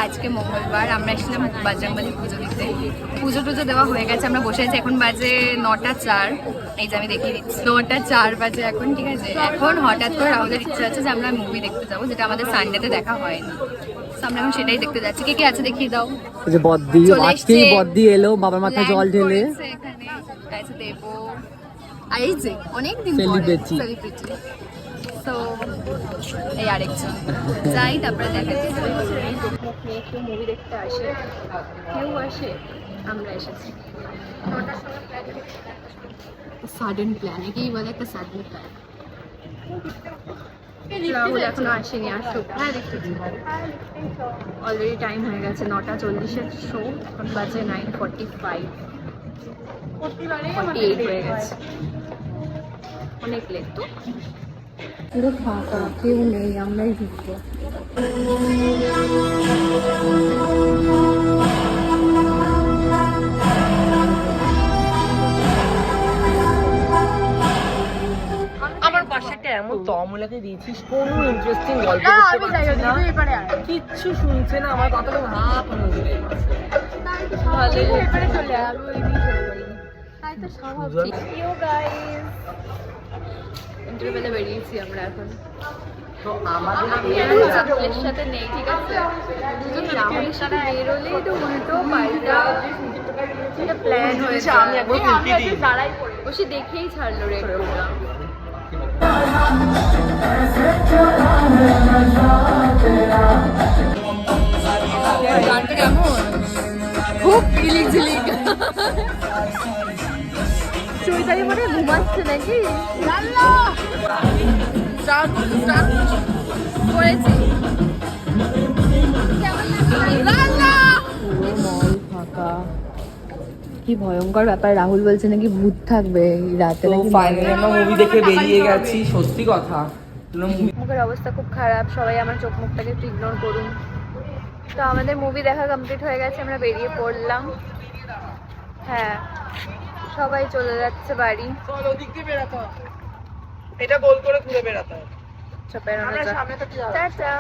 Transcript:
আজকে মঙ্গলবার, আমরা এসেছিলাম বাজরংবলী পুজো দিতে। পুজো টুজো দেওয়া হয়ে গেছে, আমরা বসে আছি। এখন বাজে 9টা 4। এই যে আমি দেখিয়ে দিচ্ছি, 9টা 4 বাজে এখন, ঠিক আছে। এখন হঠাৎ করে রাহুলের ইচ্ছা আছে যে আমরা মুভি দেখতে যাবো, যেটা আমাদের সানডেতে দেখা হয়নি। আমরা এখন সেটাই দেখতে যাচ্ছি। কে কে আছে দেখিয়ে দাও। যে বদ্দি, আজকেই বদ্দি এলো বাবার মাথায় জল ঢেলে। এখানে আছে দেবো, আর এই যে অনেকদিন পরে সেলিব্রিটি। তো এই আরেকজন যাই, তারপরে দেখা যাচ্ছে একটু মুভি দেখতে আসে, কেউ আসে, আমরা এসেছি। সাডেন প্ল্যান, একেই বলে একটা সাডেন প্ল্যান। রাহুল এখনো আসেনি, আসুক। হ্যাঁ দেখতেছি, অলরেডি টাইম হয়ে গেছে 9টা 40-এর শো, এখন বাজে 9:45, 48 হয়ে গেছে, অনেক লেট। তো পুরো ফাঁকা, কেউ নেই, আমরাই ঢুকবো। আমার পাশেটা এমন তমলাকে দিয়েছিস, কোনো ইন্টারেস্টিং গল্প করতে পারছে না, কিচ্ছু শুনছে না, আমার কথা হা কোনো ইন্টারভেলে বেরিয়েছি আমরা এখন। তো আমাদের রাহুলের সাথে নেই, ঠিক আছে। দুজন রাহুলের সাথে বেরোলেই তো উল্টো পাল্টা প্ল্যান হয়েছে। আমি একবার উল্টি দিই, বসে দেখেই ছাড়লো রেড প্রোগ্রাম। গানটা কেমন? খুব ঝিলিক ঝিলিক। চৈতালি মানে ঘুমাচ্ছে নাকি? করেছি। ফাঁকা, কি ভয়ঙ্কর ব্যাপার। রাহুল বলছে নাকি ভূত থাকবে রাতে। তো ফাইনালি আমরা মুভি দেখে বেরিয়ে গেছি, সত্যি কথা। মুখের অবস্থা খুব খারাপ, সবাই আমার চোখ মুখটাকে একটু ইগনোর করুন। তো আমাদের মুভি দেখা কমপ্লিট হয়ে গেছে, আমরা বেরিয়ে পড়লাম। হ্যাঁ, সবাই চলে যাচ্ছে বাড়ি। এটা গোল করে ঘুরে বেড়াতে হবে। টাটা।